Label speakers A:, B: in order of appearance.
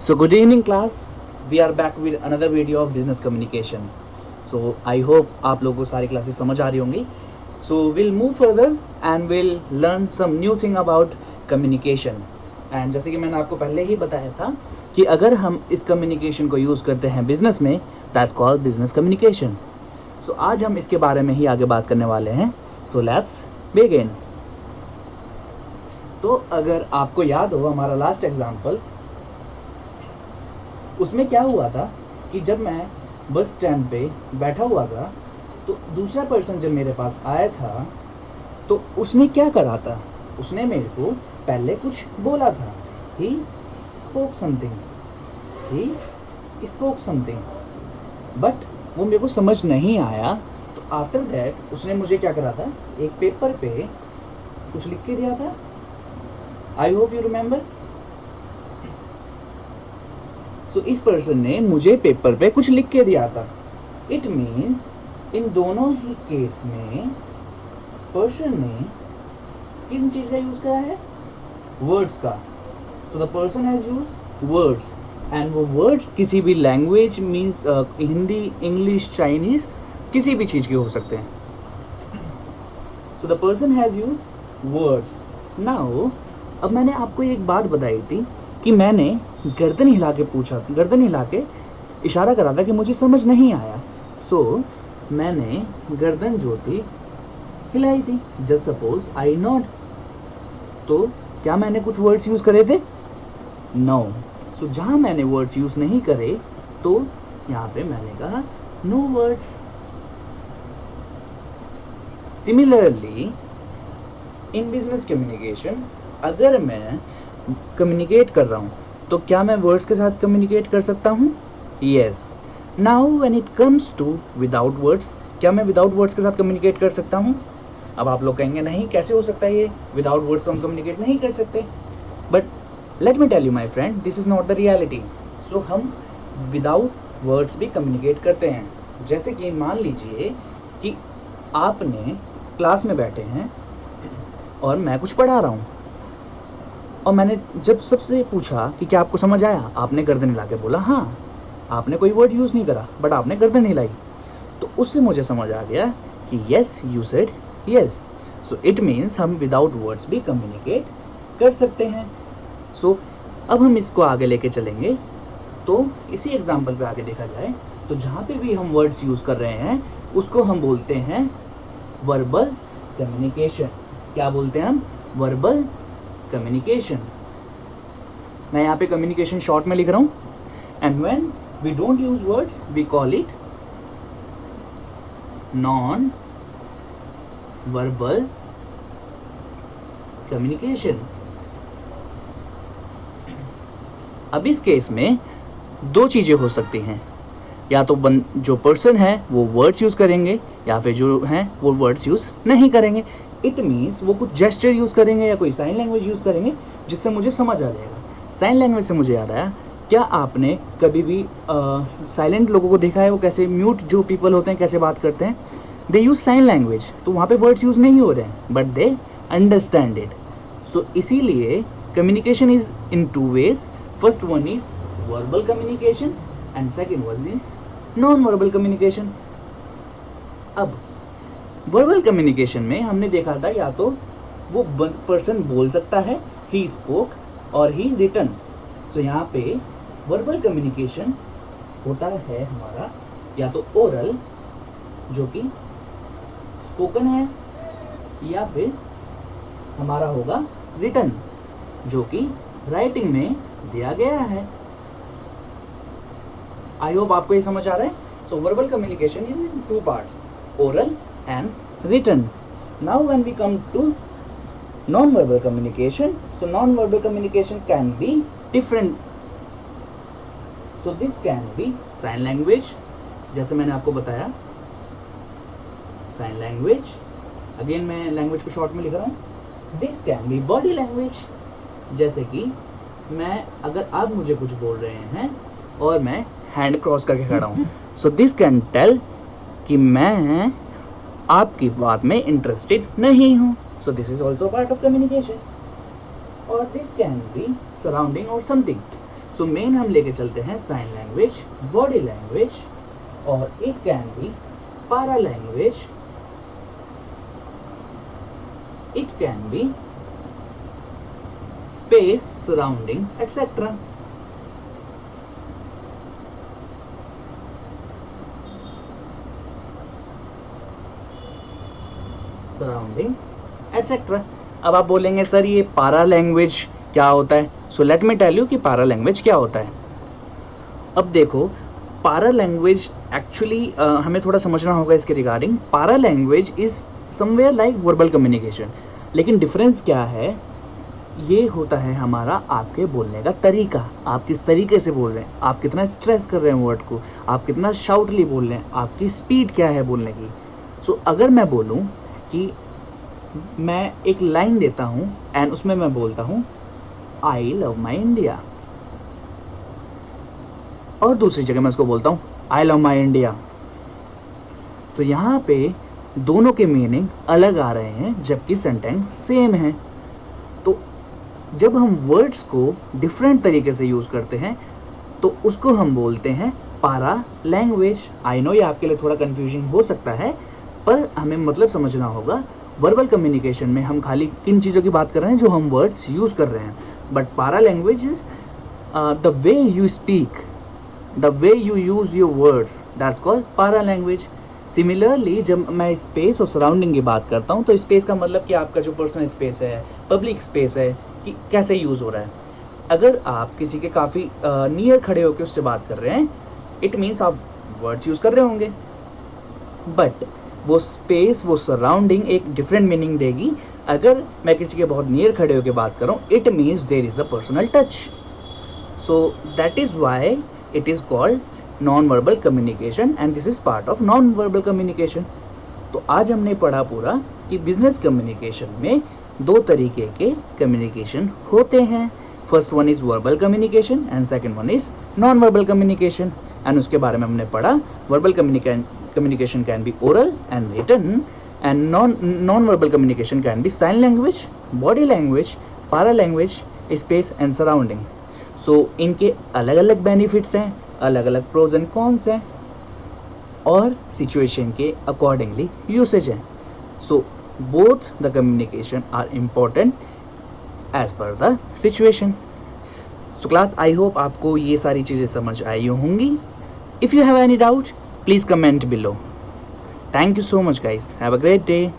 A: So good evening class. We are back with another video of business communication. So I hope आप लोगों को सारी classes समझ आ रही होंगी. So we'll move further and we'll learn some new thing about communication. And जैसे कि मैंने आपको पहले ही बताया था कि अगर हम इस कम्युनिकेशन को यूज़ करते हैं बिजनेस में, that's called business communication. So आज हम इसके बारे में ही आगे बात करने वाले हैं. So let's begin. तो अगर आपको याद हो हमारा लास्ट एग्जाम्पल, उसमें क्या हुआ था कि जब मैं बस स्टैंड पे बैठा हुआ था तो दूसरा पर्सन जब मेरे पास आया था तो उसने क्या करा था, उसने मेरे को पहले कुछ बोला था. ही स्पोक समथिंग बट वो मेरे को समझ नहीं आया. तो आफ्टर दैट उसने मुझे क्या करा था, एक पेपर पे कुछ लिख के दिया था. I hope you remember. तो इस पर्सन ने मुझे पेपर पे कुछ लिख के दिया था. इट मीन्स इन दोनों ही केस में पर्सन ने किन चीज का यूज किया है, वर्ड्स का. तो the person has use words and वो वर्ड्स किसी भी language means Hindi, English, Chinese, किसी भी चीज के हो सकते हैं. तो the person has use words. Now अब मैंने आपको एक बात बताई थी कि मैंने गर्दन हिला के पूछा, गर्दन हिला के इशारा करा था कि मुझे समझ नहीं आया. सो मैंने गर्दन जो थी हिलाई थी. Just suppose I not. तो क्या मैंने कुछ वर्ड्स यूज करे थे? नो. सो जहां मैंने वर्ड्स यूज नहीं करे तो यहाँ पे मैंने कहा no words. Similarly in business communication अगर मैं कम्युनिकेट कर रहा हूँ तो क्या मैं वर्ड्स के साथ कम्युनिकेट कर सकता हूँ? Yes. Now when it comes to without words, क्या मैं विदाउट वर्ड्स के साथ कम्युनिकेट कर सकता हूँ? अब आप लोग कहेंगे नहीं, कैसे हो सकता है ये, विदाउट वर्ड्स तो हम कम्युनिकेट नहीं कर सकते. But let me tell you my friend, this is not the reality. So हम विदाउट वर्ड्स भी कम्युनिकेट करते हैं. जैसे कि मान लीजिए कि आपने क्लास में बैठे हैं और मैं कुछ पढ़ा रहा हूँ और मैंने जब सबसे पूछा कि क्या आपको समझ आया, आपने गर्दन हिला के बोला हाँ. आपने कोई वर्ड यूज़ नहीं करा बट आपने गर्दन हिलाई. तो उससे मुझे समझ आ गया कि yes, you said yes. So it means हम विदाउट वर्ड्स भी कम्युनिकेट कर सकते हैं. सो अब हम इसको आगे लेके चलेंगे. तो इसी एग्जाम्पल पे आगे देखा जाए तो जहाँ पे भी हम वर्ड्स यूज़ कर रहे हैं उसको हम बोलते हैं वर्बल कम्युनिकेशन. क्या बोलते हैं हम? Verbal communication. मैं यहाँ पे कम्युनिकेशन शॉर्ट में लिख रहा हूँ. And when we don't use words we call it non verbal communication. अब इस केस में दो चीजें हो सकती हैं. या तो जो पर्सन है वो वर्ड्स यूज करेंगे या फिर जो हैं वो वर्ड्स यूज नहीं करेंगे. इट मीन्स वो कुछ जेस्चर यूज़ करेंगे या कोई साइन लैंग्वेज यूज़ करेंगे जिससे मुझे समझ आ जाएगा. साइन लैंग्वेज से मुझे याद आया, क्या आपने कभी भी साइलेंट लोगों को देखा है, वो कैसे म्यूट जो पीपल होते हैं कैसे बात करते हैं? They use sign language. तो वहाँ पे वर्ड्स यूज़ नहीं हो रहे हैं but they understand it. So इसीलिए communication is in two ways. First one is verbal communication and second one is non verbal communication. अब वर्बल कम्युनिकेशन में हमने देखा था या तो वो पर्सन बोल सकता है ही स्पोक और ही रिटन. तो यहाँ पे वर्बल कम्युनिकेशन होता है हमारा या तो ओरल जो कि स्पोकन है या फिर हमारा होगा रिटन जो कि राइटिंग में दिया गया है. आई होप आपको ये समझ आ रहा है. So verbal communication is in two parts, oral and written. Now when we come to non-verbal communication, so non-verbal communication can be different. So this can be sign language, जैसे मैंने आपको बताया sign language. Again मैं language को short में लिख रहा हूँ. This can be body language, जैसे कि मैं अगर आप मुझे कुछ बोल रहे हैं और मैं hand cross करके खड़ा हूँ, so this can tell कि मैं आपकी बात में इंटरेस्टेड नहीं हूँ. So this is also part of communication. और दिस कैन बी सराउंडिंग और समथिंग. सो मेन हम लेके चलते हैं साइन लैंग्वेज, बॉडी लैंग्वेज, और it can be para language, it can be space, surrounding, etc. Surrounding, etc. अब आप बोलेंगे सर ये पारा लैंग्वेज क्या होता है? So let me tell you कि पारा लैंग्वेज क्या होता है। अब देखो, पारा लैंग्वेज एक्चुअली हमें थोड़ा समझना होगा इसके रिगार्डिंग। पारा language is somewhere like verbal communication, लेकिन डिफरेंस क्या है, ये होता है हमारा आपके बोलने का तरीका, आप किस तरीके से बोल रहे हैं, आप कितना स्ट्रेस कर रहे हैं वर्ड को, आप कितना शाउटली बोल रहे हैं, आपकी स्पीड क्या है बोलने की। सो अगर मैं बोलूँ कि मैं एक लाइन देता हूँ एंड उसमें मैं बोलता हूँ आई लव माई इंडिया, और दूसरी जगह मैं उसको बोलता हूँ आई लव माई इंडिया, तो यहाँ पे दोनों के मीनिंग अलग आ रहे हैं जबकि सेंटेंस सेम है। तो जब हम वर्ड्स को डिफरेंट तरीके से यूज़ करते हैं तो उसको हम बोलते हैं पारा लैंग्वेज। आई नो ये आपके लिए थोड़ा कंफ्यूजिंग हो सकता है, पर हमें मतलब समझना होगा। वर्बल कम्युनिकेशन में हम खाली किन चीज़ों की बात कर रहे हैं जो हम वर्ड्स यूज़ कर रहे हैं, बट पारा language is the way you speak, the way you use your words, that's called para language. Similarly, जब मैं स्पेस और सराउंडिंग की बात करता हूँ तो स्पेस का मतलब कि आपका जो पर्सनल स्पेस है, पब्लिक स्पेस है, कि कैसे यूज़ हो रहा है। अगर आप किसी के काफ़ी नियर खड़े होकर उससे बात कर रहे हैं, इट मीन्स आप वर्ड्स यूज़ कर रहे होंगे, बट वो स्पेस, वो सराउंडिंग एक डिफरेंट मीनिंग देगी। अगर मैं किसी के बहुत नियर खड़े होकर बात कर रहा हूँ, it means there is a personal touch. So that is why it is called non-verbal communication and this is part of non-verbal communication. तो आज हमने पढ़ा पूरा कि बिजनेस कम्युनिकेशन में दो तरीके के कम्युनिकेशन होते हैं। First one is verbal communication and second one is non verbal communication, and उसके बारे में हमने पढ़ा verbal communication can be oral and written, and non verbal communication can be sign language, body language, paralanguage, space and surrounding. So इनके अलग अलग benefits हैं, अलग अलग प्रोज एंड कॉन्स हैं, और सिचुएशन के अकॉर्डिंगली यूसेज हैं। So both the communication are important as per the situation. So class, I hope आपको ये सारी चीज़ें समझ आई होंगी। If you have any doubt please comment below. Thank you so much guys, have a great day.